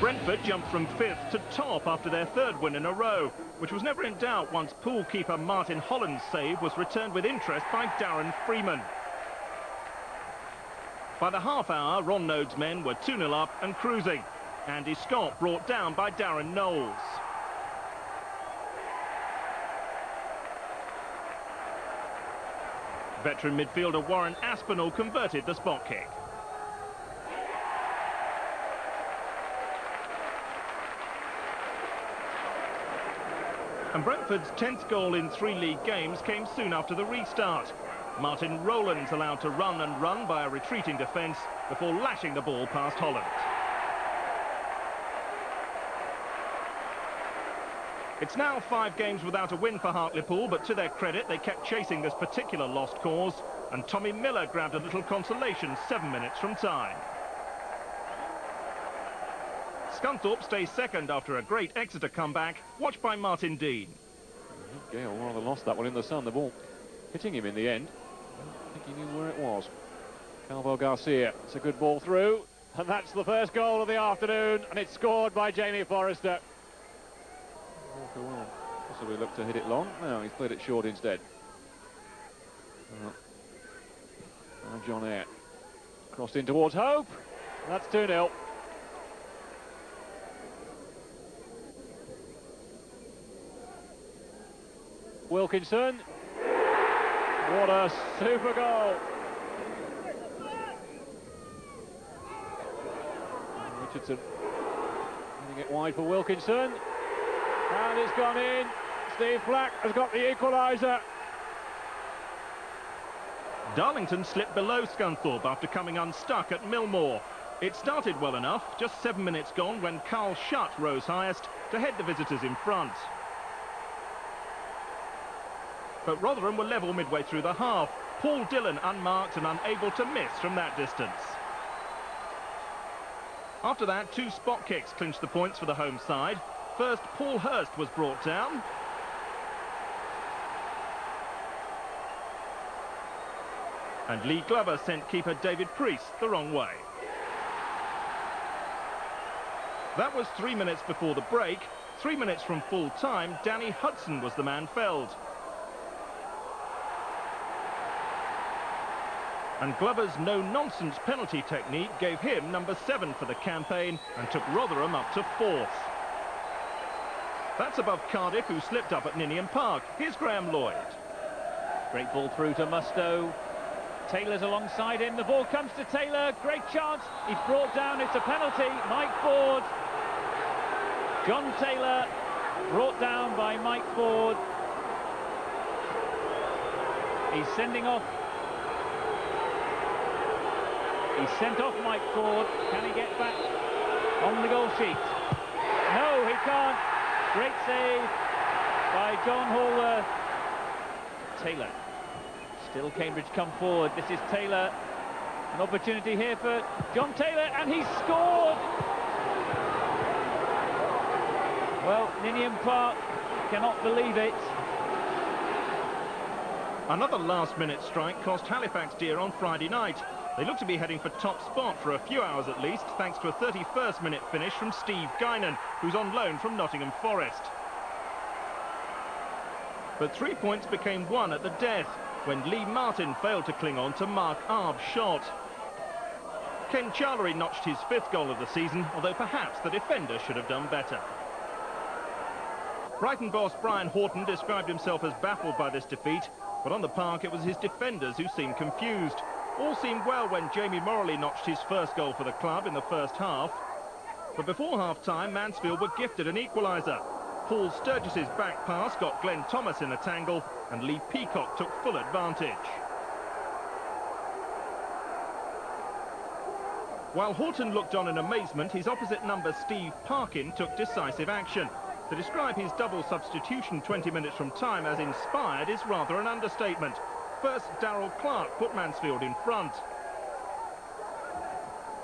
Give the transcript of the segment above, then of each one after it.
Brentford jumped from 5th to top after their 3rd win in a row, which was never in doubt once pool keeper Martin Holland's save was returned with interest by Darren Freeman. By the half-hour, Ron Node's men were 2-0 up and cruising. Andy Scott brought down by Darren Knowles. Veteran midfielder Warren Aspinall converted the spot kick. And Brentford's 10th goal in 3 league games came soon after the restart. Martin Rowlands allowed to run and run by a retreating defence before lashing the ball past Holland. It's now 5 games without a win for Hartlepool, but to their credit, they kept chasing this particular lost cause, and Tommy Miller grabbed a little consolation 7 minutes from time. Scunthorpe stays second after a great Exeter comeback, watched by Martin Dean. Gale rather lost that one in the sun, the ball hitting him in the end. I think he knew where it was. Calvo Garcia, it's a good ball through, and that's the first goal of the afternoon, and it's scored by Jamie Forrester. Walker will possibly look to hit it long. No, he's played it short instead. Now John Eyre crossed in towards Hope. That's 2-0. Wilkinson. What a super goal. Richardson getting it wide for Wilkinson. And it's gone in. Steve Black has got the equaliser. Darlington slipped below Scunthorpe after coming unstuck at Millmore. It started well enough, just 7 minutes gone when Carl Shutt rose highest to head the visitors in front. But Rotherham were level midway through the half. Paul Dillon unmarked and unable to miss from that distance. After that, 2 spot kicks clinched the points for the home side. First, Paul Hurst was brought down. And Lee Glover sent keeper David Priest the wrong way. That was 3 minutes before the break. 3 minutes from full time, Danny Hudson was the man felled. And Glover's no-nonsense penalty technique gave him number 7 for the campaign and took Rotherham up to 4th. That's above Cardiff, who slipped up at Ninian Park. Here's Graham Lloyd. Great ball through to Mustoe. Taylor's alongside him. The ball comes to Taylor. Great chance. He's brought down. It's a penalty. Mike Ford. John Taylor brought down by Mike Ford. He's sending off. He's sent off Mike Ford. Can he get back on the goal sheet? No, he can't. Great save by John Hallworth. Taylor. Still Cambridge come forward. This is Taylor. An opportunity here for John Taylor, and he's scored! Well, Ninian Park cannot believe it. Another last-minute strike cost Halifax dear on Friday night. They look to be heading for top spot for a few hours at least, thanks to a 31st minute finish from Steve Guinan, who's on loan from Nottingham Forest. But 3 points became 1 at the death, when Lee Martin failed to cling on to Mark Arb's shot. Ken Charlery notched his 5th goal of the season, although perhaps the defender should have done better. Brighton boss Brian Horton described himself as baffled by this defeat, but on the park it was his defenders who seemed confused. All seemed well when Jamie Morley notched his 1st goal for the club in the first half. But before half-time, Mansfield were gifted an equaliser. Paul Sturgis's back pass got Glenn Thomas in a tangle, and Lee Peacock took full advantage. While Horton looked on in amazement, his opposite number Steve Parkin took decisive action. To describe his double substitution 20 minutes from time as inspired is rather an understatement. First, Darrell Clark put Mansfield in front.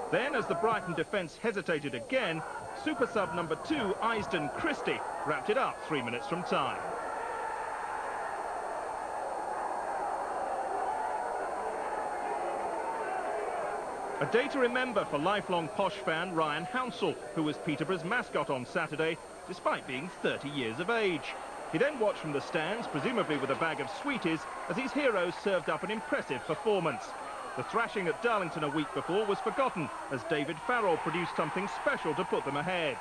Then, as the Brighton defence hesitated again, super sub number 2, Eisden Christie, wrapped it up 3 minutes from time. A day to remember for lifelong Posh fan Ryan Hounsell, who was Peterborough's mascot on Saturday, despite being 30 years of age. He then watched from the stands, presumably with a bag of sweeties, as his heroes served up an impressive performance. The thrashing at Darlington a week before was forgotten, as David Farrell produced something special to put them ahead.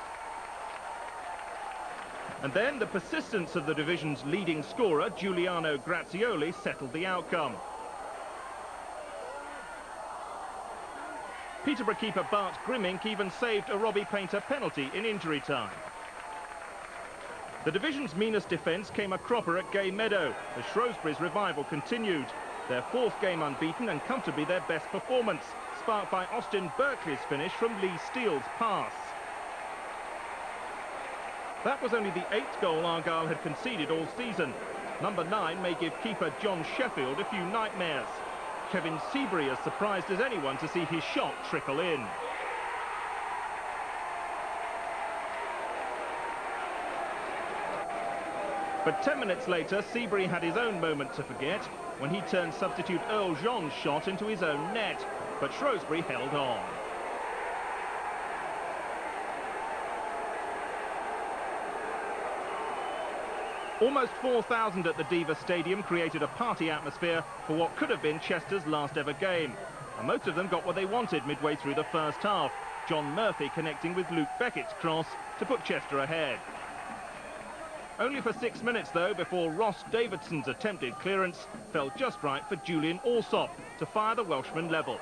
And then the persistence of the division's leading scorer, Giuliano Grazioli, settled the outcome. Peterborough keeper Bart Grimmink even saved a Robbie Painter penalty in injury time. The division's meanest defence came a cropper at Gay Meadow, as Shrewsbury's revival continued. Their fourth game unbeaten and comfortably their best performance, sparked by Austin Berkeley's finish from Lee Steele's pass. That was only the 8th goal Argyle had conceded all season. Number 9 may give keeper John Sheffield a few nightmares. Kevin Seabury as surprised as anyone to see his shot trickle in. But 10 minutes later, Seabury had his own moment to forget when he turned substitute Earl Jean's shot into his own net. But Shrewsbury held on. Almost 4,000 at the Diva Stadium created a party atmosphere for what could have been Chester's last ever game. And most of them got what they wanted midway through the first half. John Murphy connecting with Luke Beckett's cross to put Chester ahead. Only for 6 minutes, though, before Ross Davidson's attempted clearance fell just right for Julian Alsop to fire the Welshman level.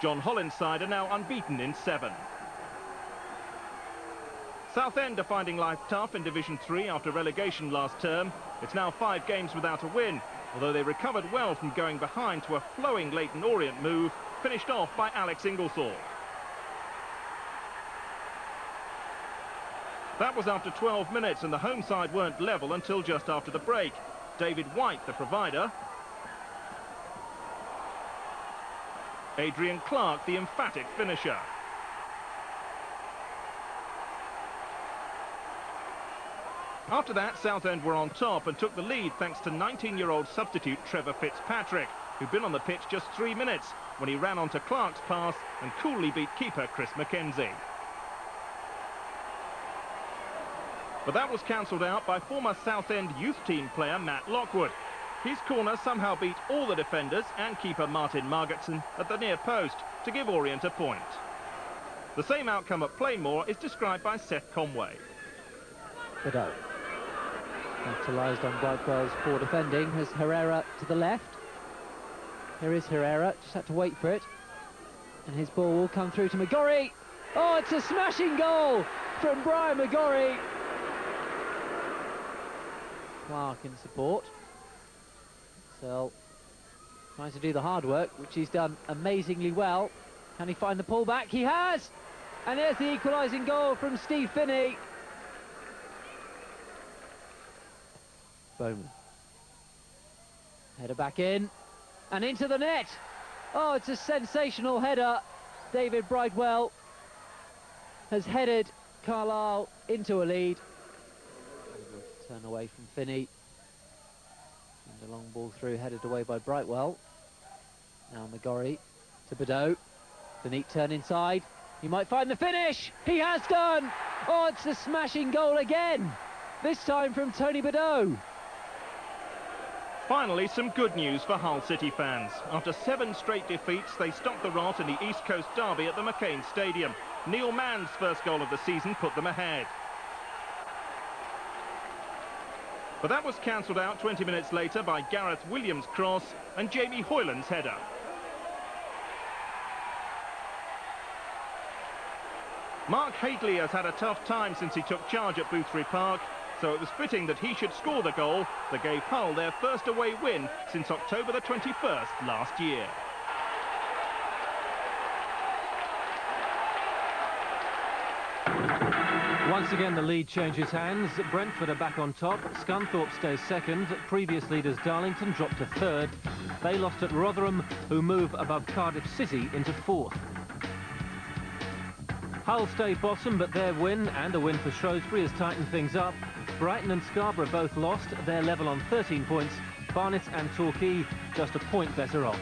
John Holland's side are now unbeaten in 7. Southend are finding life tough in Division 3 after relegation last term. It's now 5 games without a win, although they recovered well from going behind to a flowing Leyton Orient move, finished off by Alex Inglethorpe. That was after 12 minutes, and the home side weren't level until just after the break. David White, the provider. Adrian Clark, the emphatic finisher. After that, Southend were on top and took the lead thanks to 19-year-old substitute Trevor Fitzpatrick, who'd been on the pitch just 3 minutes when he ran onto Clark's pass and coolly beat keeper Chris Mackenzie. But that was cancelled out by former Southend youth team player Matt Lockwood. His corner somehow beat all the defenders and keeper Martin Margetson at the near post to give Orient a point. The same outcome at Plainmoor is described by Seth Conway. Beddoe. Capitalised on Brightwell's poor defending as Herrera to the left. Here is Herrera, just had to wait for it. And his ball will come through to McGorry. Oh, it's a smashing goal from Brian McGorry. Clark in support. So, trying to do the hard work, which he's done amazingly well. Can he find the pullback? He has! And there's the equalising goal from Steve Finney. Bowman. Header back in. And into the net. Oh, it's a sensational header. David Brightwell has headed Carlisle into a lead. Turn away from Finney. And a long ball through, headed away by Brightwell. Now McGorry to Beddoe. The neat turn inside. He might find the finish. He has done. Oh, it's a smashing goal again. This time from Tony Beddoe. Finally, some good news for Hull City fans. After 7 straight defeats, they stopped the rot in the East Coast derby at the McCain Stadium. Neil Mann's first goal of the season put them ahead. But that was cancelled out 20 minutes later by Gareth Williams' cross and Jamie Hoyland's header. Mark Hateley has had a tough time since he took charge at Boothby Park, so it was fitting that he should score the goal that gave Hull their first away win since October the 21st last year. Once again, the lead changes hands. Brentford are back on top. Scunthorpe stays second. Previous leaders Darlington dropped to third. They lost at Rotherham, who move above Cardiff City into fourth. Hull stay bottom, but their win and a win for Shrewsbury has tightened things up. Brighton and Scarborough both lost. They're level on 13 points. Barnet and Torquay just a point better off.